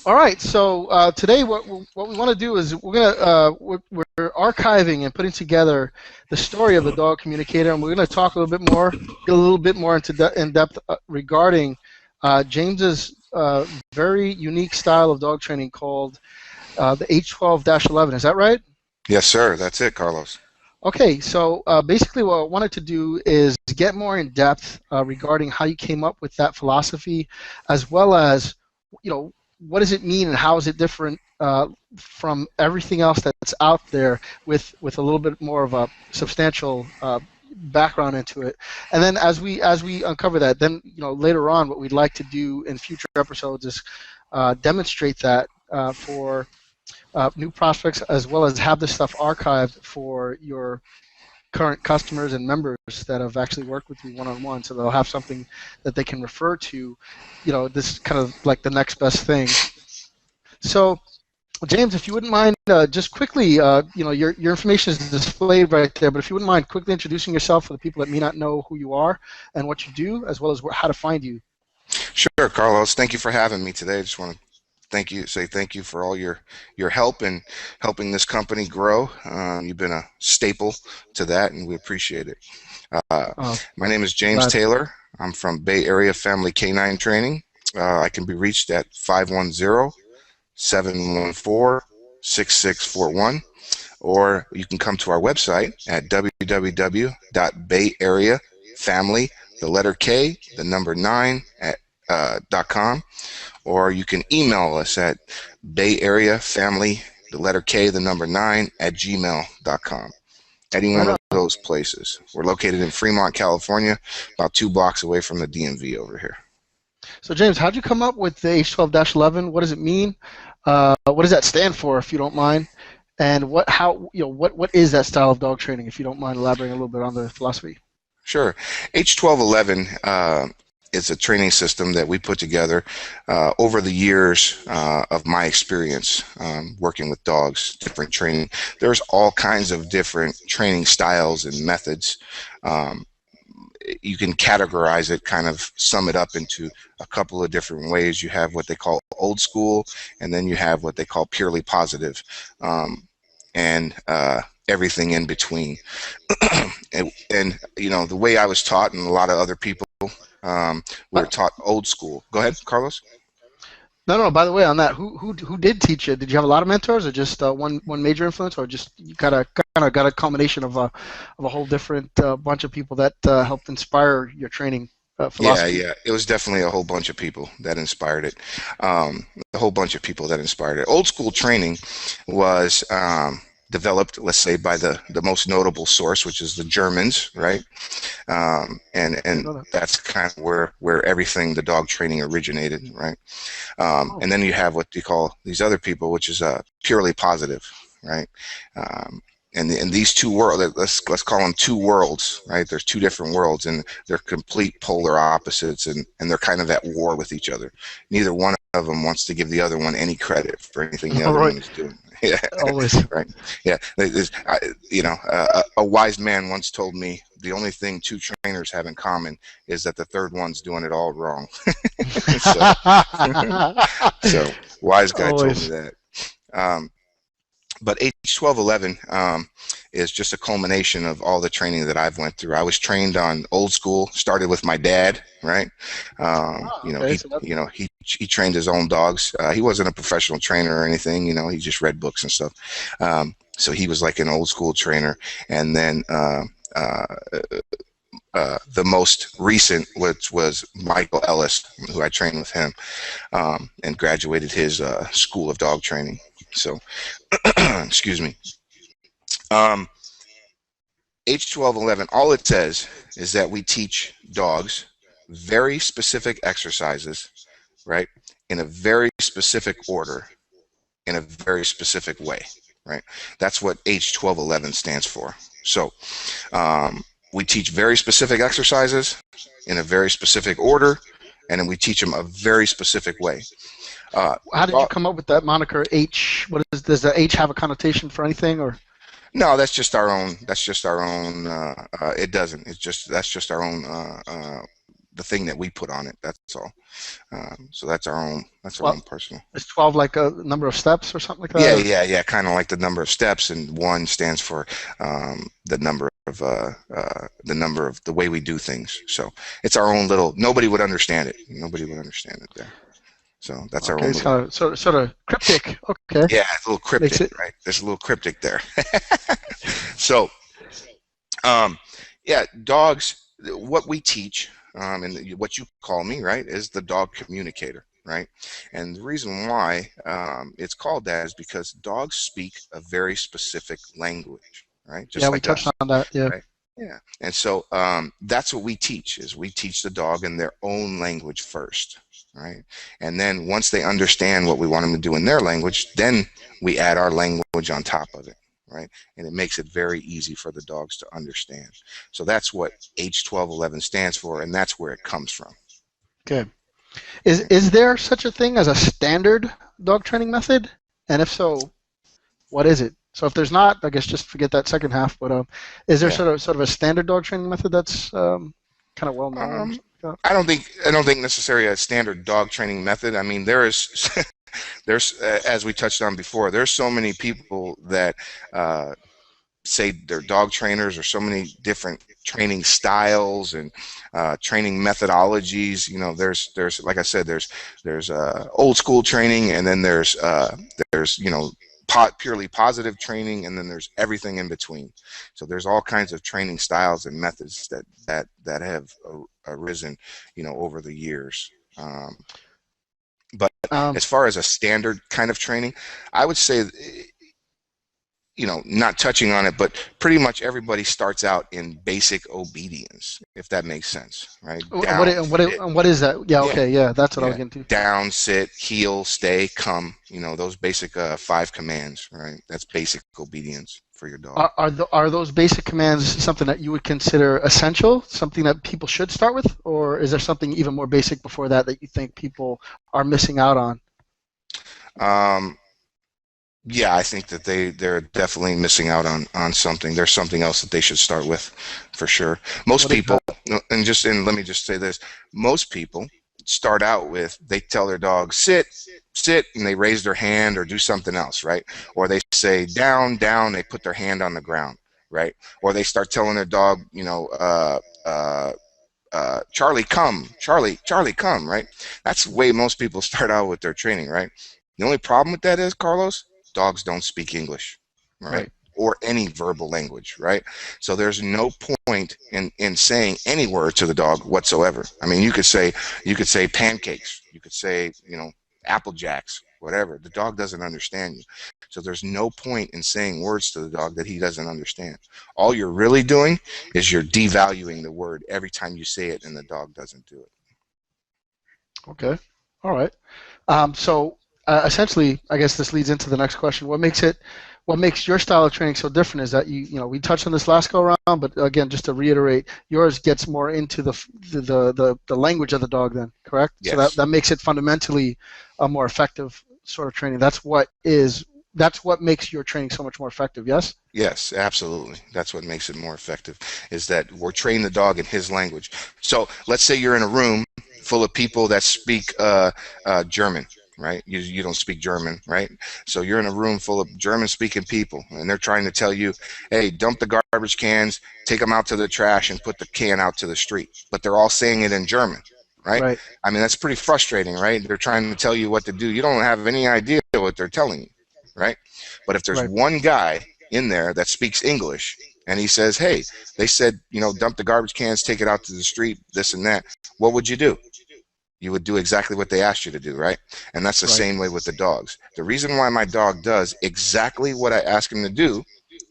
All right, so today what we want to do is we're archiving and putting together the story of the dog communicator, and we're going to talk a little bit more, get a little bit more in depth regarding James's very unique style of dog training called the H12-11. Is that right? Yes, sir. That's it, Carlos. Okay, so basically what I wanted to do is get more in depth regarding how you came up with that philosophy, as well as, what does it mean and how is it different from everything else that's out there with a little bit more of a substantial background into it. And then as we uncover that, then later on what we'd like to do in future episodes is demonstrate that for new prospects, as well as have this stuff archived for your current customers and members that have actually worked with you one-on-one, so they'll have something that they can refer to. This is kind of like the next best thing. So, James, if you wouldn't mind, just quickly, your information is displayed right there, but if you wouldn't mind quickly introducing yourself for the people that may not know who you are and what you do, as well as how to find you. Sure, Carlos. Thank you for having me today. I just want to say thank you for all your help in helping this company grow. You've been a staple to that, and we appreciate it. My name is James Taylor. I'm from Bay Area Family Canine Training. I can be reached at 510-714-6641, or you can come to our website at www.bayareafamily, the letter K, the number 9 .com, or you can email us at bayareafamily, the letter K, the number 9 @gmail.com. Any one of those places. We're located in Fremont, California, about 2 blocks away from the DMV over here. So James, how'd you come up with the H12-11? What does it mean? What does that stand for, if you don't mind? And what is that style of dog training, if you don't mind elaborating a little bit on the philosophy? Sure. H12-11 is a training system that we put together over the years of my experience working with dogs, different training. There's all kinds of different training styles and methods. You can categorize it, kind of sum it up into a couple of different ways. You have what they call old school, and then you have what they call purely positive, and everything in between. and the way I was taught, and a lot of other people, we're taught old school. Go ahead, Carlos. No. By the way, on that, who did teach you? Did you have a lot of mentors, or just one major influence, or just you kind of got a combination of a whole different bunch of people that helped inspire your training philosophy? Yeah. It was definitely a whole bunch of people that inspired it. A whole bunch of people that inspired it. Old school training was developed, let's say, by the most notable source, which is the Germans, right? And that's kind of where everything, the dog training, originated, right? And then you have what you call these other people, which is purely positive, right? And these two worlds, let's call them two worlds, right? There's two different worlds, and they're complete polar opposites, and they're kind of at war with each other. Neither one of them wants to give the other one any credit for anything the other one is doing. Yeah, always. Right. Yeah, a wise man once told me the only thing two trainers have in common is that the third one's doing it all wrong. so wise guy always. told me that. But H12-11 is just a culmination of all the training that I've went through. I was trained on old school, started with my dad, right? He trained his own dogs. He wasn't a professional trainer or anything, he just read books and stuff. So he was like an old school trainer. And then the most recent, which was Michael Ellis, who I trained with him and graduated his school of dog training. So, excuse me. H12-11, all it says is that we teach dogs very specific exercises, right, in a very specific order, in a very specific way, right? That's what H12-11 stands for. So, we teach very specific exercises in a very specific order, and then we teach them a very specific way. How did you come up with that moniker H? Does the H have a connotation for anything, or? No, that's just our own. It doesn't. That's just our own the thing that we put on it. That's all. So that's our own. That's our Well, own personal. is 12 like a number of steps or something like that? Yeah, Or? yeah, yeah. Kind of like the number of steps, and one stands for the number of the way we do things. So it's our own little. Nobody would understand it. Nobody would understand it there. So that's our Okay, own it's little. kind of sort of cryptic. Okay, Yeah, it's a little makes cryptic, it. right? There's a little cryptic there. So, um, yeah, dogs. What we teach, and what you call me, right, is the dog communicator, right? And the reason why it's called that is because dogs speak a very specific language, right? Yeah, Just we like touched us, on that. Yeah. right? Yeah. And so that's what we teach is we teach the dog in their own language first, right? And then once they understand what we want them to do in their language, then we add our language on top of it, right? And it makes it very easy for the dogs to understand. So that's what H12-11 stands for, and that's where it comes from. Okay. Is there such a thing as a standard dog training method? And if so, what is it? So if there's not, I guess just forget that second half. But is there Yeah. sort of a standard dog training method that's kind of well known or Um, something like I don't think necessarily a standard dog training method. I mean, there is there's as we touched on before, there's so many people that uh, say they're dog trainers, or so many different training styles and training methodologies. You know, there's like I said, there's old school training, and then there's purely positive training, and then there's everything in between. So there's all kinds of training styles and methods that have arisen, over the years. But that? as far as a standard kind of training, I would say, not touching on it, but pretty much everybody starts out in basic obedience, if that makes sense, right? What Down, i- what sit, i- what is that? Yeah. yeah, Okay. Yeah. That's what I was yeah. getting to. Down, sit, heel, stay, come. Those basic 5 commands, right? That's basic obedience for your dog. Are those basic commands something that you would consider essential, something that people should start with, or is there something even more basic before that that you think people are missing out on? Um, yeah, I think that they're definitely missing out on something. There's something else that they should start with, for sure. Most What is people, that? and let me just say this: most people start out with, they tell their dog sit, sit, and they raise their hand or do something else, right? Or they say down, down, they put their hand on the ground, right? Or they start telling their dog, Charlie, come, Charlie, Charlie, come, right? That's the way most people start out with their training, right? The only problem with that is, Carlos, dogs don't speak English, right? Right. Or any verbal language, right? So there's no point in saying any word to the dog whatsoever. I mean, you could say pancakes, you could say, apple jacks, whatever. The dog doesn't understand you. So there's no point in saying words to the dog that he doesn't understand. All you're really doing is you're devaluing the word every time you say it, and the dog doesn't do it. Okay. All right. So essentially, I guess this leads into the next question. What makes your style of training so different is that we touched on this last go around, but again, just to reiterate, yours gets more into the language of the dog then, correct? So Yes. that makes it fundamentally a more effective sort of training. That's what makes your training so much more effective, yes? Yes, absolutely. That's what makes it more effective, is that we're training the dog in his language. So let's say you're in a room full of people that speak German, right? You don't speak German, right? So you're in a room full of German-speaking people, and they're trying to tell you, hey, dump the garbage cans, take them out to the trash, and put the can out to the street. But they're all saying it in German, right? Right. I mean, that's pretty frustrating, right? They're trying to tell you what to do. You don't have any idea what they're telling you, right? But if there's Right. one guy in there that speaks English, and he says, hey, they said, dump the garbage cans, take it out to the street, this and that, what would you do? You would do exactly what they asked you to do, right? And that's the Right. same way with the dogs. The reason why my dog does exactly what I ask him to do,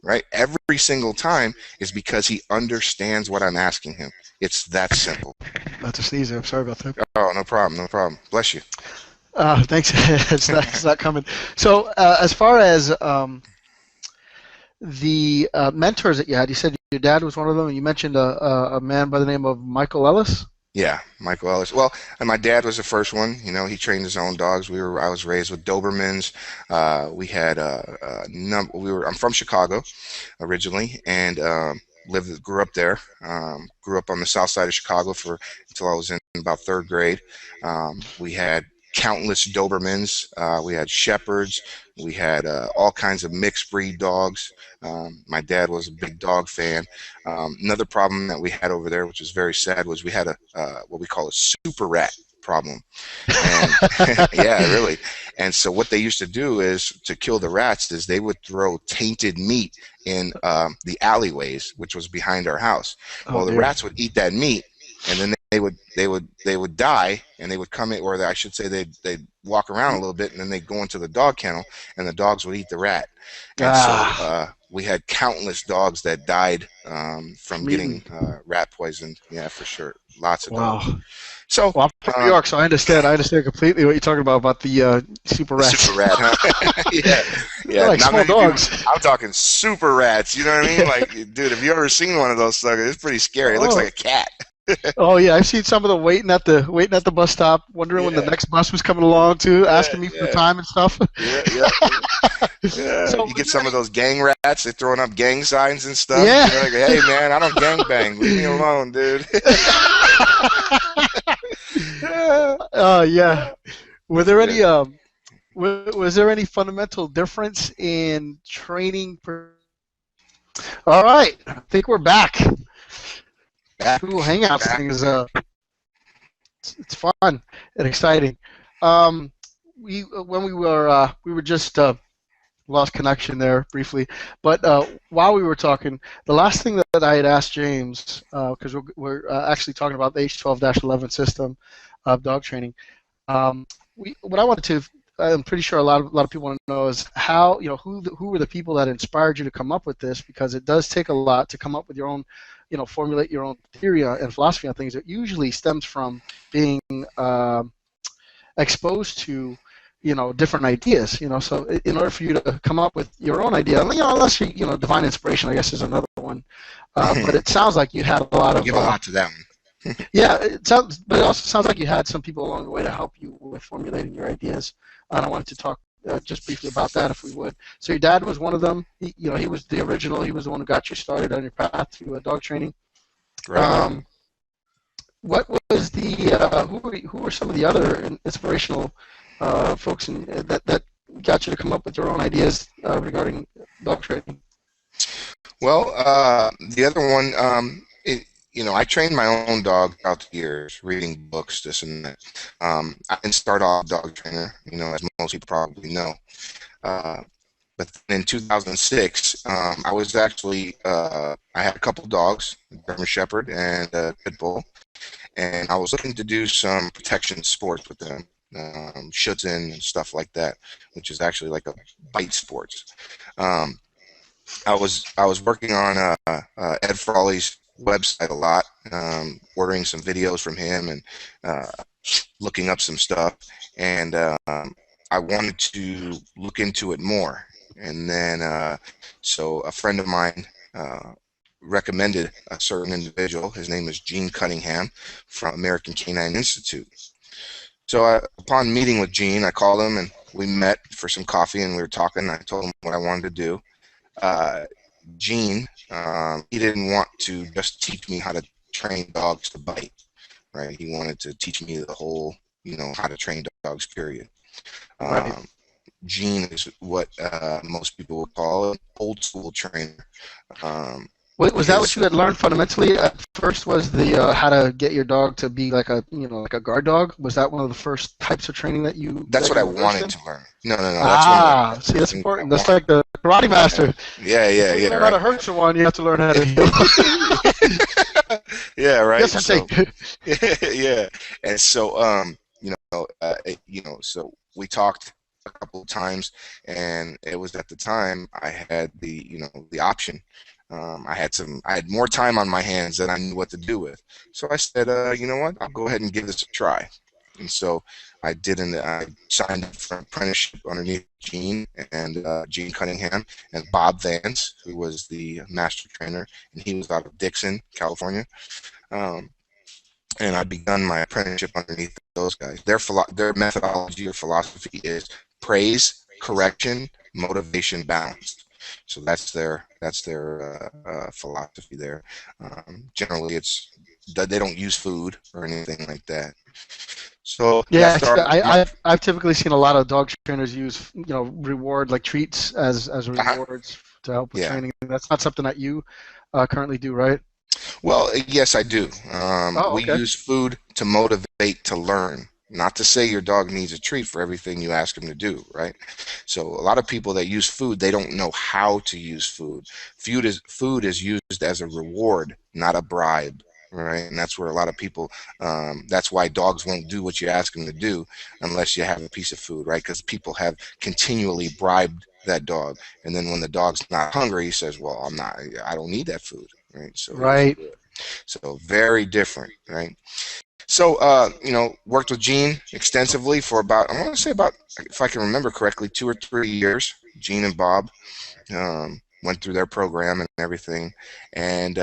right, every single time, is because he understands what I'm asking him. It's that simple. That's a sneeze. I'm sorry about that. Oh, no problem, no problem. Bless you. Thanks. It's not coming. So as far as the mentors that you said your dad was one of them, and you mentioned a man by the name of Michael Ellis. Yeah, Michael Ellis. Well, and my dad was the first one. He trained his own dogs. I was raised with Dobermans. We had I'm from Chicago originally, and grew up there. Grew up on the south side of Chicago for until I was in about third grade. We had countless Dobermans. We had Shepherds. We had all kinds of mixed breed dogs. My dad was a big dog fan. Another problem that we had over there, which was very sad, was we had a what we call a super rat problem. And yeah, really. And so what they used to do is to kill the rats is they would throw tainted meat in the alleyways, which was behind our house. Oh Well, the dear. rats would eat that meat, and then they would die, and they would come in, or I should say they'd walk around a little bit, and then they'd go into the dog kennel, and the dogs would eat the rat. And so Ah, we had countless dogs that died from from eating. getting rat poisoned. Yeah, for sure. Lots of dogs. Wow. So Well, I'm from New um, York, so I understand. I understand completely what you're talking about the super the rats. super rat, huh? Yeah, They're yeah. like Not small many people. dogs. I'm talking super rats. You know what I mean? Like, dude, have you ever seen one of those suckers? It's pretty scary. It looks Oh, like a cat. oh yeah. I've seen some of them waiting at the bus stop, wondering when the Yeah, next bus was coming along too, yeah, asking me for yeah, time and stuff. yeah, yeah. Yeah. So You was get there some of any? those gang rats. They're throwing up gang signs and stuff. Yeah. You're like, hey man, I don't gang bang. Leave me alone, dude. Yeah. Were there Yeah. any was there any fundamental difference in training? All right, I think we're back. Back, Google Hangouts back. thing is it's fun and exciting. Um, we when we were just lost connection there briefly, but while we were talking, the last thing that I had asked James, because we're actually talking about the H12-11 system of dog training. What I wanted to, I'm pretty sure a lot of people want to know is how, who were the people that inspired you to come up with this, because it does take a lot to come up with your own, formulate your own theory and philosophy on things. It usually stems from being exposed to, different ideas. So in order for you to come up with your own idea, unless divine inspiration, I guess, is another one. But it sounds like you had a lot You of give a lot to that one. yeah, but it also sounds like you had some people along the way to help you with formulating your ideas. And I wanted to talk just briefly about that, if we would. So your dad was one of them. He was the original. He was the one who got you started on your path to dog training. Right. Um, what was the who were some of the other inspirational folks that got you to come up with your own ideas regarding dog training? Well, the other one, I trained my own dog out the years, reading books, this and that. I didn't start off a dog trainer, as most people probably know. Uh, but in 2006, I was actually, I had a couple dogs, a German Shepherd and a Pit Bull, and I was looking to do some protection sports with them, Schutzen and stuff like that, which is actually like a bite sports. Um, I was working on Ed Frawley's website a lot, ordering some videos from him and uh, looking up some stuff, and I wanted to look into it more. And then so a friend of mine recommended a certain individual. His name is Gene Cunningham from American Canine Institute. So upon meeting with Gene, I called him and we met for some coffee and we were talking. I told him what I wanted to do. uh, Gene, he didn't want to just teach me how to train dogs to bite, right? He wanted to teach me the whole, how to train dogs, period. Right. Um, Gene is what most people would call an old school trainer. Um, Was that what his you had learned fundamentally at first? Was the how to get your dog to be like a guard dog? Was that one of the first types of training that you That's that what I you were versed wanted in? to learn. No, no, no. That's one of Ah, see, the that's things I important. That's want. like the karate Yeah, master. yeah, yeah, Before you yeah. learn how Right. to hurt someone, you have to learn how to heal. Yeah, right. Yes, I So take. yeah, and so so we talked a couple of times, and it was at the time I had the option. I had more time on my hands than I knew what to do with. So I said, you know what? I'll go ahead and give this a try. And so I signed up for an apprenticeship underneath Gene and Gene Cunningham and Bob Vance, who was the master trainer, and he was out of Dixon, California. Um, and I begun my apprenticeship underneath those guys. Their methodology or philosophy is praise, correction, motivation, balance. So that's That's their philosophy there. Generally, it's that they don't use food or anything like that. So Yeah, that's our. I've typically seen a lot of dog trainers use reward like treats as Uh-huh. rewards to help with Yeah. training. That's not something that you currently do, right? Well, yes, I do. Oh, We okay. use food to motivate to learn, not to say your dog needs a treat for everything you ask him to do, right? So a lot of people that use food, they don't know how to use food. Food is used as a reward, not a bribe, right? And that's where a lot of people, that's why dogs won't do what you ask them to do unless you have a piece of food, right? Because people have continually bribed that dog, and then when the dog's not hungry, he says, "Well, I don't need that food." Right, so he doesn't Right. do it. So very different, right? So worked with Gene extensively for about, I want to say about, if I can remember correctly, 2 or 3 years. Gene and Bob went through their program and everything, and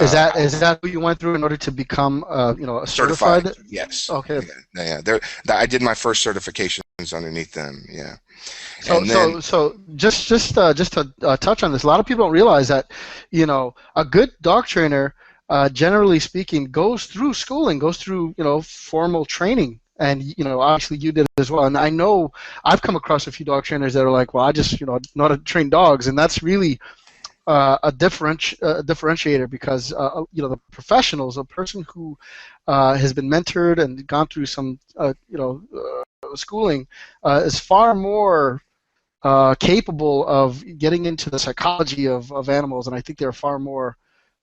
Is that who you went through in order to become a certified. certified? Yes, Okay. yeah, yeah. I did my first certifications underneath them. Yeah, So and then just to touch on this, a lot of people don't realize that a good dog trainer, generally speaking, goes through schooling, goes through formal training, and obviously you did as well. And I know I've come across a few dog trainers that are like, well, I just know how to train dogs, and that's really differentiator because the professionals, a person who has been mentored and gone through some schooling is far more capable of getting into the psychology of animals, and I think they're far more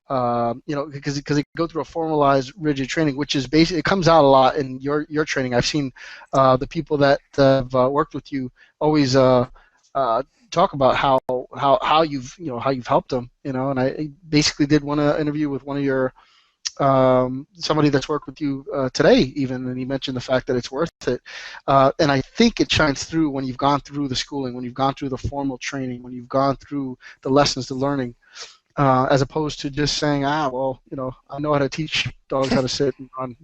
because they go through a formalized, rigid training, which is basically it comes out a lot in your training. I've seen the people that have worked with you always uh, talk about how you've helped them, and I basically did want to interview with one of your somebody that's worked with you today even, and he mentioned the fact that it's worth it, and I think it shines through when you've gone through the schooling, when you've gone through the formal training, when you've gone through the lessons, the learning, as opposed to just saying, well, I know how to teach dogs how to sit and run,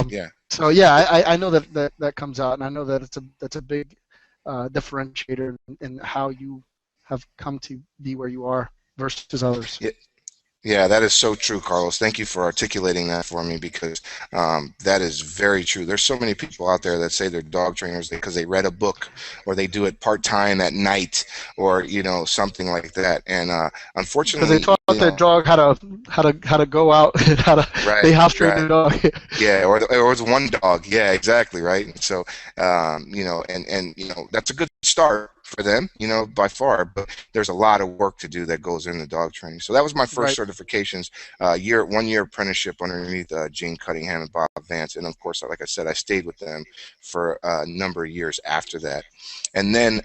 yeah. so yeah, I know that comes out, and I know that that's a big differentiator in how you have come to be where you are versus others. Yeah, yeah, that is so true, Carlos. Thank you for articulating that for me because that is very true. There's so many people out there that say they're dog trainers because they read a book or they do it part-time at night or something like that. And Because they unfortunately, taught their dog how to go out, how to they right, house train right. their dog. Yeah, or it's one dog. Yeah, exactly, right. So, and that's a good start for them, by far. But there's a lot of work to do that goes into dog training. So that was my first Right. certifications, 1 year apprenticeship underneath Gene Cunningham and Bob Vance, and of course, like I said, I stayed with them for a number of years after that, and then.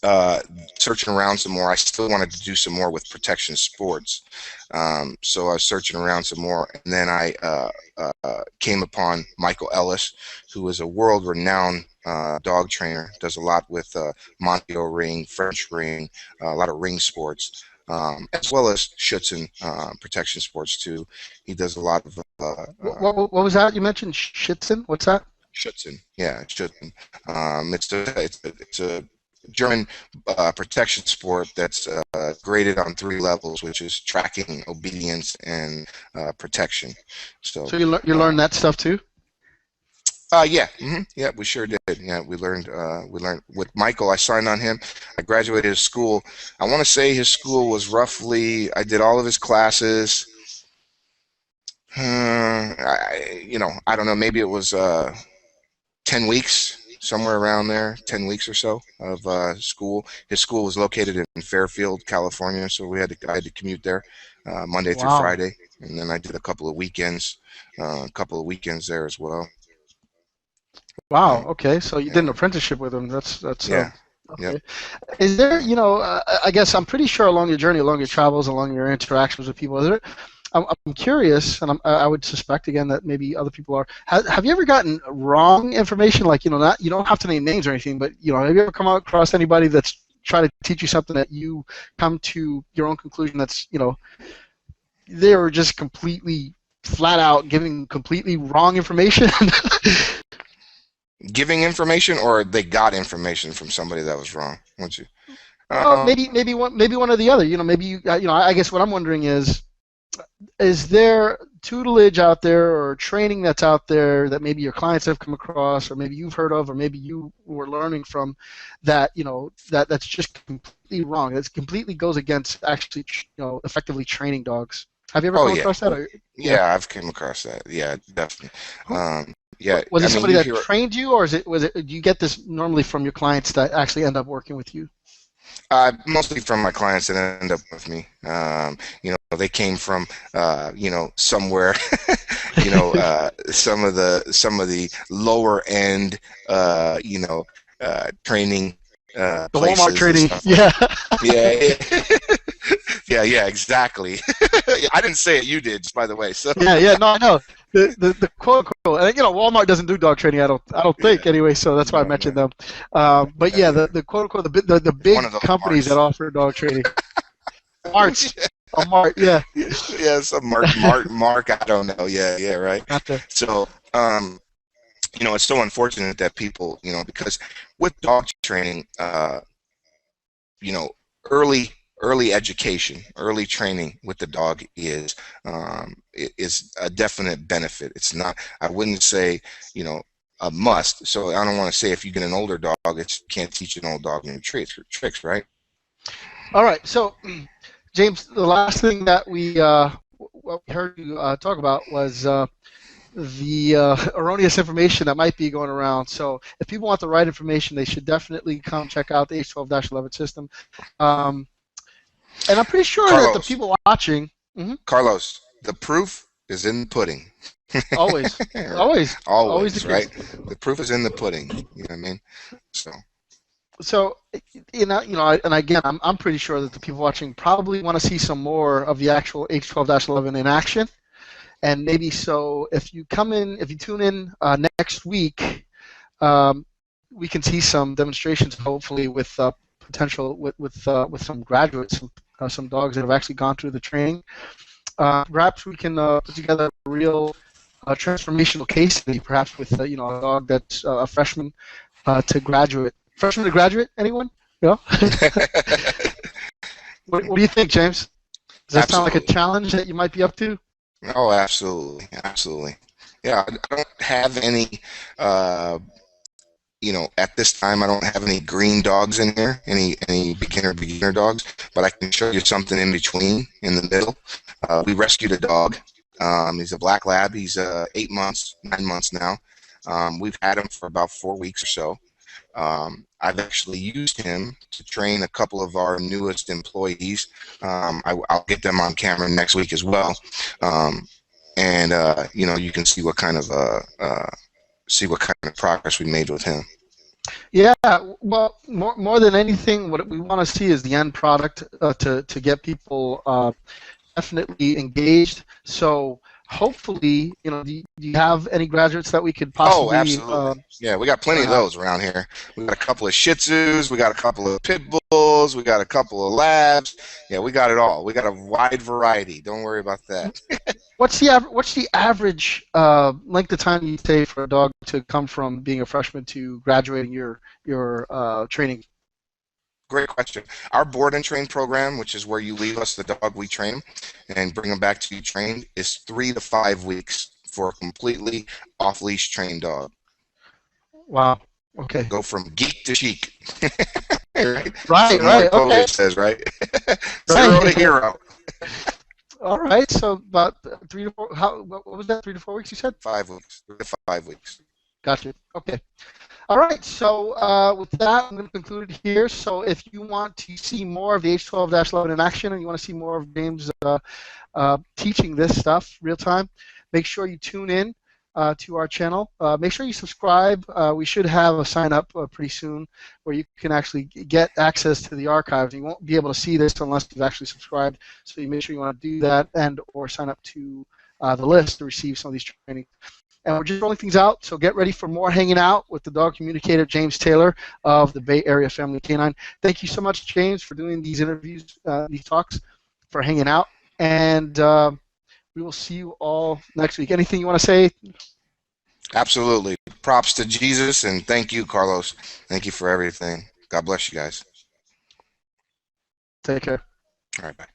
Uh, Searching around some more. I still wanted to do some more with protection sports. So I was searching around some more, and then I came upon Michael Ellis, who is a world-renowned dog trainer. Does a lot with Monteo ring, French ring, a lot of ring sports, as well as Schutzen protection sports too. He does a lot of What was that you mentioned? Schitzen? What's that? Schutzen. Yeah, Schutzen. It's a German protection sport that's graded on 3 levels, which is tracking, obedience, and protection. So, So you uh, learned that stuff too? yeah, yeah, we sure did. Yeah, we learned with Michael. I signed on him. I graduated his school. I want to say his school was roughly. I did all of his classes. I don't know. Maybe it was 10 weeks, somewhere around there, 10 weeks or so of school. His school was located in Fairfield, California, so I had to commute there Monday through Wow. Friday, and then I did a couple of weekends there as well. Wow. Um, Okay. So you did yeah, an apprenchip with him. That's yeah, yep. okay. Is there, I guess I'm pretty sure along your journey, along your travels, along your interactions with people, is there, I'm curious, and I would suspect again that maybe other people are. Have you ever gotten wrong information? Like, not you don't have to name names or anything, but have you ever come across anybody that's trying to teach you something that you come to your own conclusion that's they were just completely flat out giving completely wrong information? Giving information, or they got information from somebody that was wrong. Once you? Well, Um, maybe one or the other. Maybe I guess what I'm wondering is there tutelage out there or training that's out there that maybe your clients have come across or maybe you've heard of or maybe you were learning from that that's just completely wrong, that completely goes against actually effectively training dogs? Have you ever oh come yeah, across that? Or, yeah. yeah, I've come across that. Yeah, definitely. Who, Yeah, was I it mean, somebody you that hear trained you, or do you get this normally from your clients that actually end up working with you? mostly from my clients that end up with me. They came from, somewhere, some of the lower end, training The Walmart places and training. stuff like. Yeah. Yeah, yeah, exactly. I didn't say it, you did, just by the way. So Yeah, no, I know. The quote unquote, and Walmart doesn't do dog training. I don't yeah, think anyway. So that's why I no, no, mentioned them. But yeah, yeah, yeah. the quote unquote the One big of those companies that marts. offer dog training, Marts, a Mart, yeah, Yeah, some Mark. I don't know. Yeah, yeah, right. gotcha. So, it's so unfortunate that people, because with dog training, you know, early early education, early training with the dog is a definite benefit. It's not. I wouldn't say, you know, a must. So I don't want to say if you get an older dog, it's you can't teach an old dog new tricks, right? All right, so James, the last thing that what we heard you talk about was the erroneous information that might be going around. So if people want the right information, they should definitely come check out the H12-11 system. Um, and I'm pretty sure that the Carlos, people watching, mhm, Carlos, the proof is in the pudding. always, always the Always, case. right? The proof is in the pudding. You know what I mean? So, So, and again, I'm pretty sure that the people watching probably want to see some more of the actual H12-11 in action. And maybe so if you tune in next week, um, we can see some demonstrations, hopefully with potential with some graduates, some dogs that have actually gone through the training. Perhaps we can put together a real transformational case study, perhaps with a dog that's a freshman to graduate. Freshman to graduate, anyone? Yeah. What do you think, James? Does that sound like a absolutely. challenge that you might be up to? Oh, absolutely, absolutely. Yeah, I don't have any. Uh, at this time, I don't have any green dogs in here, any beginner dogs, but I can show you something in between, in the middle. We rescued a dog. He's a black lab. He's 8 months, 9 months now. We've had him for about 4 weeks or so. I've actually used him to train a couple of our newest employees. I'll get them on camera next week as well. Um, and you can see what kind of progress we made with him. Yeah, well, more than anything, what we want to see is the end product to get people definitely engaged. So hopefully, do you have any graduates that we could Oh, possibly absolutely. Yeah, we got plenty turn of out? those around here. We got a couple of Shih Tzus, we got a couple of Pit Bulls, we got a couple of Labs. Yeah, we got it all. We got a wide variety. Don't worry about that. What's the average length of time you take for a dog to come from being a freshman to graduating your training? Great question. Our board and train program, which is where you leave us the dog, we train him, and bring him back to you trained, is 3 to 5 weeks for a completely off-leash trained dog. Wow. Okay. Go from geek to chic. Right? Right. So Maury Right. Okay. Povich says, right? Zero to Right. hero. All right. So about 3 to 4. What was that? 3 to 4 weeks, you said? 5 weeks. 3 to 5 weeks. Gotcha. Okay. All right, so with that, I'm going to conclude it here. So if you want to see more of the H12-11 in action and you want to see more of James teaching this stuff real time, make sure you tune in to our channel. Make sure you subscribe. We should have a sign up pretty soon where you can actually get access to the archives. You won't be able to see this unless you've actually subscribed. So you make sure you want to do that and or sign up to the list to receive some of these trainings. And we're just rolling things out, so get ready for more hanging out with the dog communicator, James Taylor of the Bay Area Family Canine. Thank you so much, James, for doing these interviews, these talks, for hanging out. And we will see you all next week. Anything you want to say? Absolutely. Props to Jesus, and thank you, Carlos. Thank you for everything. God bless you guys. Take care. All right, bye.